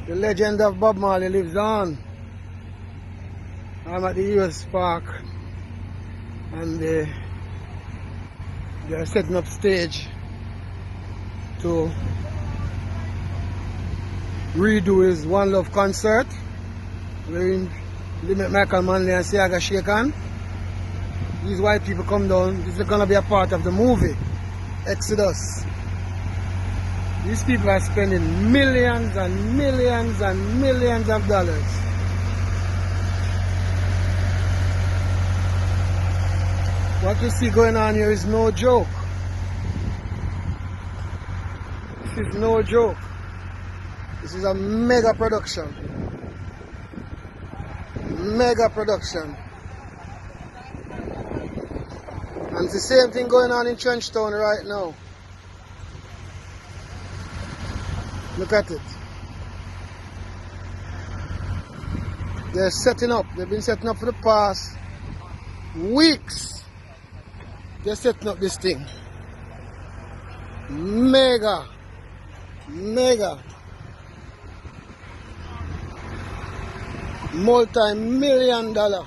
The legend of Bob Marley lives on. I'm at the US Park and they are setting up stage to redo his One Love concert wherein they make Michael Manley and Siaga Shakan. These white people come down. This is going to be a part of the movie Exodus. These people are spending millions and millions and millions of dollars. What you see going on here is no joke. This is no joke. This is a mega production. Mega production. And it's the same thing going on in Trenchtown right now. Look at it. They're setting up. They've been setting up for the past weeks. They're setting up this thing. Mega. Mega. Multi-million-dollar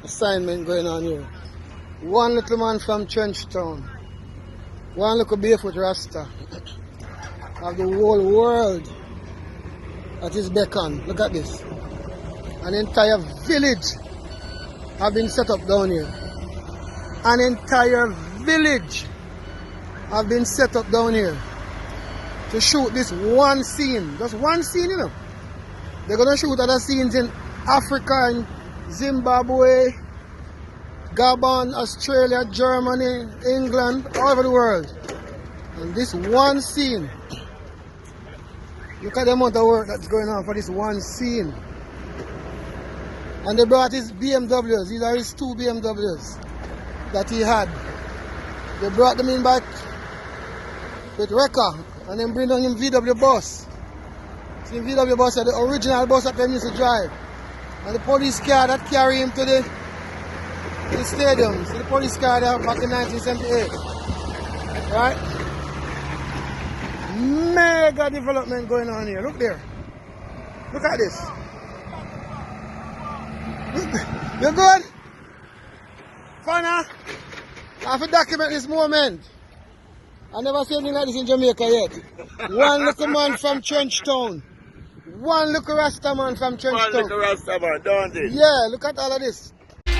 assignment going on here. One little man from Trenchtown. One little barefoot Rasta. Of the whole world at his beckon. Look at this. An entire village have been set up down here. An entire village have been set up down here to shoot this one scene. Just one scene, you know. They're going to shoot other scenes in Africa, in Zimbabwe, Gabon, Australia, Germany, England, all over the world. And this one scene, look at the amount of work that's going on for this one scene. And they brought his BMWs. These are his two BMWs that he had. They brought them in back with Wrecker and then bring down him VW bus. See, VW bus are the original bus that they used to drive. And the police car that carry him to the stadium. See the police car there back in 1978. Right? Mega development going on here. Look there. Look at this. You good? Fana? I have to document this moment. I never seen anything like this in Jamaica yet. One little man from Trenchtown. One little Rasta man from Trenchtown. One little Rasta man, don't it? Yeah, look at all of this.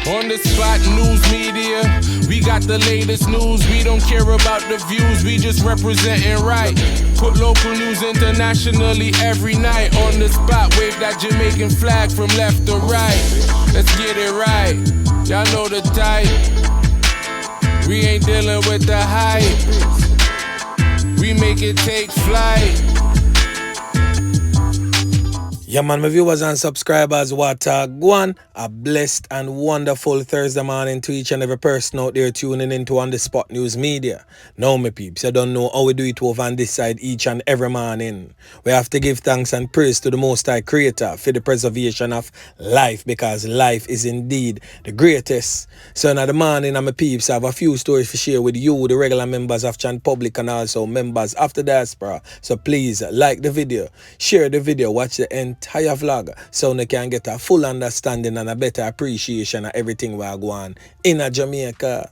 On the spot news media, we got the latest news. We don't care about the views, we just representing right. Put local news internationally every night. On the spot, wave that Jamaican flag from left to right. Let's get it right, y'all know the type. We ain't dealing with the hype. We make it take flight. Yeah man, my viewers and subscribers, what go on. A blessed and wonderful Thursday morning to each and every person out there tuning into On The Spot News Media. Now my peeps, you don't know how we do it over on this side each and every morning. We have to give thanks and praise to the Most High Creator for the preservation of life, because life is indeed the greatest. So now the morning, my peeps, I have a few stories to share with you, the regular members of Chan Public and also members of the diaspora. So please like the video, share the video, watch the entire vlog so you can get a full understanding and a better appreciation of everything we are going in Jamaica.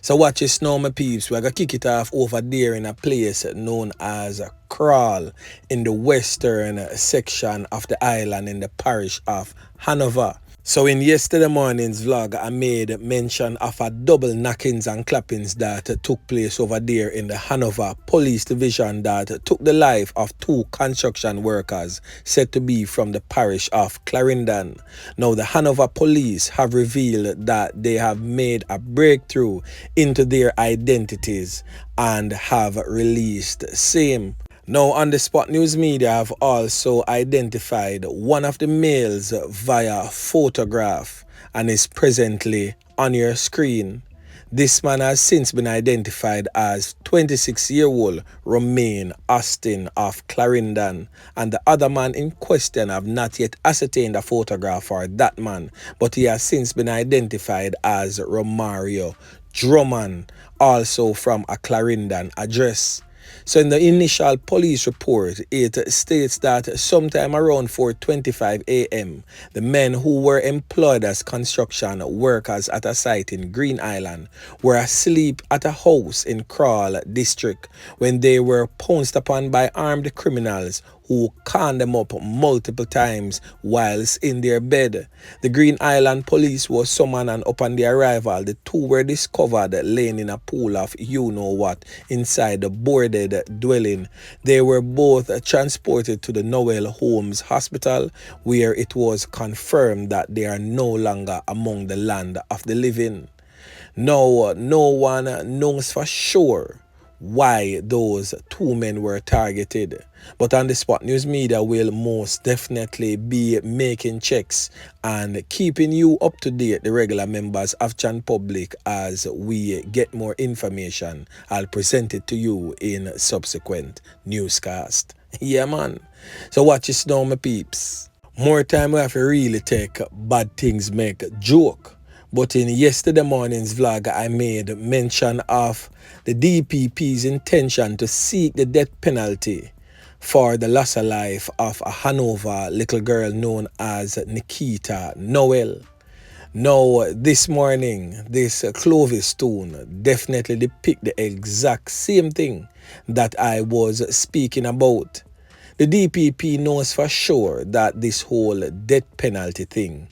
So watch this now, my peeps. We're going to kick it off over there in a place known as Crawl in the western section of the island in the parish of Hanover. So in yesterday morning's vlog, I made mention of a double knockings and clappings that took place over there in the Hanover Police Division that took the life of two construction workers said to be from the parish of Clarendon. Now the Hanover police have revealed that they have made a breakthrough into their identities and have released same. Now, On The Spot News Media have also identified one of the males via photograph and is presently on your screen. This man has since been identified as 26-year-old Romaine Austin of Clarendon, and the other man in question have not yet ascertained a photograph for that man, but he has since been identified as Romario Drummond, also from a Clarendon address. So in the initial police report, it states that sometime around 4:25 a.m., the men who were employed as construction workers at a site in Green Island were asleep at a house in Crawl district when they were pounced upon by armed criminals who conned them up multiple times whilst in their bed. The Green Island police was summoned, and upon the arrival, the two were discovered laying in a pool of you-know-what inside the boarded dwelling. They were both transported to the Noel Holmes Hospital, where it was confirmed that they are no longer among the land of the living. Now, no one knows for sure why those two men were targeted, but On The Spot News Media will most definitely be making checks and keeping you up to date, the regular members of Chan Public, as we get more information. I'll present it to you in subsequent newscast. Yeah, man. So watch this now, my peeps. More time we have to really take bad things make joke. But in yesterday morning's vlog, I made mention of the DPP's intention to seek the death penalty for the loss of life of a Hanover little girl known as Nikita Noel. Now, this morning, this Clovis tune definitely depict the exact same thing that I was speaking about. The DPP knows for sure that this whole death penalty thing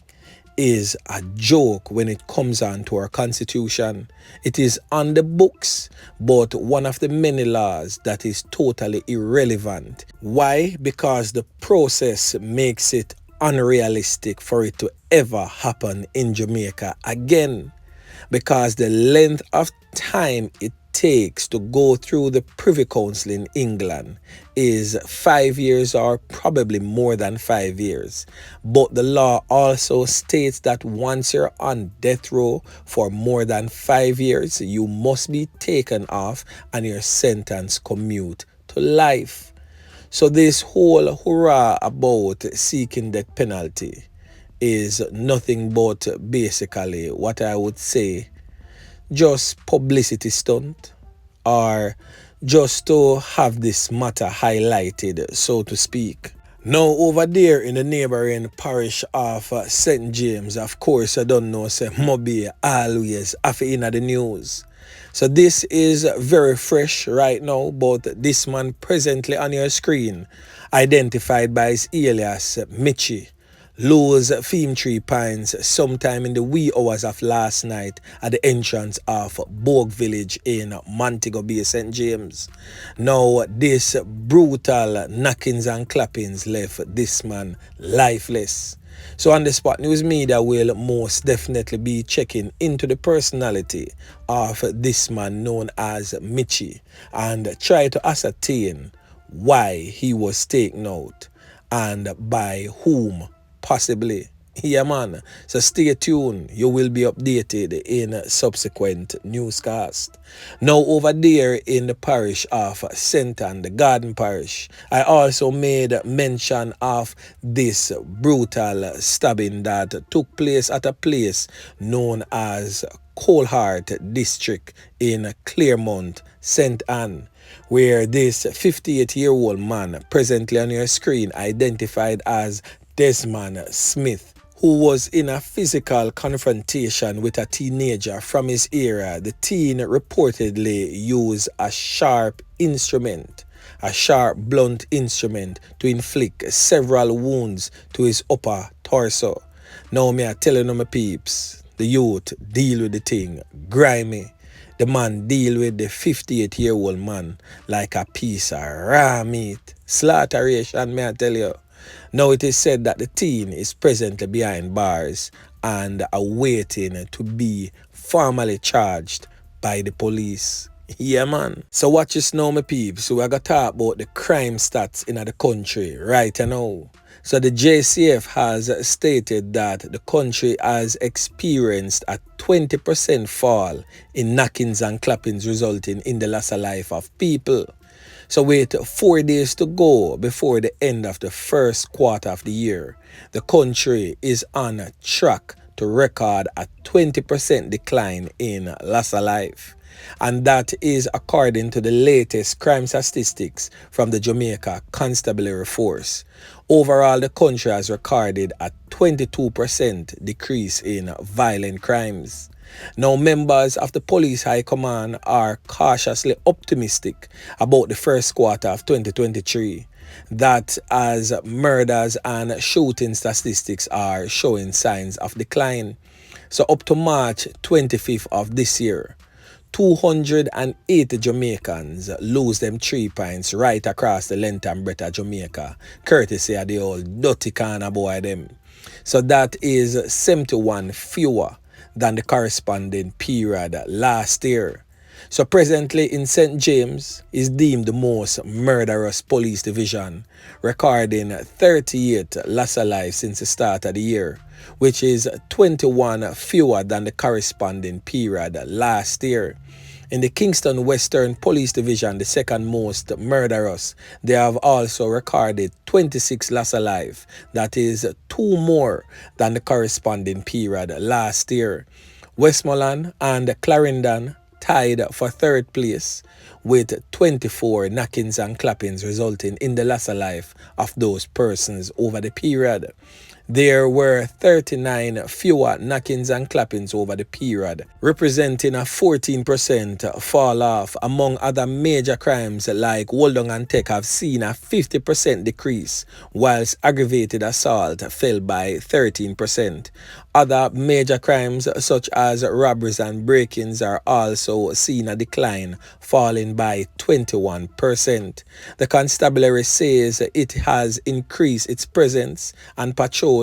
is a joke when it comes on to our constitution. It is on the books, but one of the many laws that is totally irrelevant. Why? Because the process makes it unrealistic for it to ever happen in Jamaica again. Because the length of time it takes to go through the Privy Council in England is 5 years, or probably more than 5 years. But the law also states that once you're on death row for more than 5 years, you must be taken off and your sentence commute to life. So this whole hurrah about seeking death penalty is nothing but basically what I would say just publicity stunt, or just to have this matter highlighted, so to speak. Now over there in the neighboring parish of St. James, of course I don't know, say Mobay always after in the news. So this is very fresh right now, but this man presently on your screen, identified by his alias Mitchy, lose Theme Tree Pines sometime in the wee hours of last night at the entrance of Bogue Village in Montego Bay, St. James. Now, this brutal knockings and clappings left this man lifeless. So On The Spot News Media will most definitely be checking into the personality of this man known as Mitchy and try to ascertain why he was taken out and by whom possibly. Yeah, man. So stay tuned. You will be updated in subsequent newscast. Now over there in the parish of St. Anne, the Garden Parish, I also made mention of this brutal stabbing that took place at a place known as Coalheart District in Claremont, St. Anne, where this 58-year-old man, presently on your screen, identified as Desmond Smith, who was in a physical confrontation with a teenager from his area. The teen reportedly used a sharp blunt instrument to inflict several wounds to his upper torso. Now me I telling you my peeps, the youth deal with the thing grimy. The man deal with the 58-year-old man like a piece of raw meat. Slaughteration, may I tell you. Now it is said that the teen is presently behind bars and awaiting to be formally charged by the police. Yeah, man. So watch this now, my peeps. So we're going to talk about the crime stats in the country right now. So the JCF has stated that the country has experienced a 20% fall in knockings and clappings, resulting in the loss of life of people. So with 4 days to go before the end of the first quarter of the year, the country is on track to record a 20% decline in loss of life. And that is according to the latest crime statistics from the Jamaica Constabulary Force. Overall, the country has recorded a 22% decrease in violent crimes. Now, members of the Police High Command are cautiously optimistic about the first quarter of 2023, that as murders and shooting statistics are showing signs of decline. So up to March 25th of this year, 280 Jamaicans lose them 3 pints right across the length and breadth of Jamaica, courtesy of the old dirty corner boy them. So that is 71 fewer than the corresponding period last year. So presently in St. James is deemed the most murderous police division, recording 38 loss of life since the start of the year, which is 21 fewer than the corresponding period last year. In the Kingston Western Police Division, the second most murderous, they have also recorded 26 loss of life. That is 2 more than the corresponding period last year. Westmoreland and Clarendon tied for third place with 24 knockings and clappings, resulting in the loss of life of those persons over the period. There were 39 fewer knockings and clappings over the period, representing a 14% fall off. Among other major crimes like hold down and take have seen a 50% decrease, whilst aggravated assault fell by 13%. Other major crimes such as robberies and break-ins are also seeing a decline, falling by 21%. The constabulary says it has increased its presence and patrols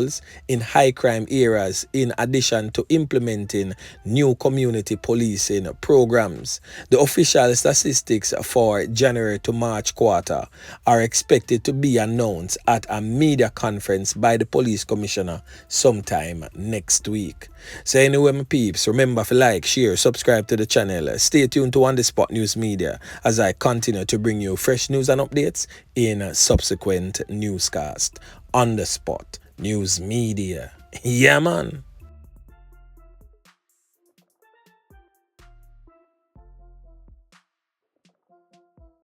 in high crime areas in addition to implementing new community policing programs. The official statistics for January to March quarter are expected to be announced at a media conference by the police commissioner sometime next week. So anyway, my peeps, remember to like, share, subscribe to the channel. Stay tuned to On The Spot News Media as I continue to bring you fresh news and updates in subsequent newscast. On The Spot News Media. Yeah, man.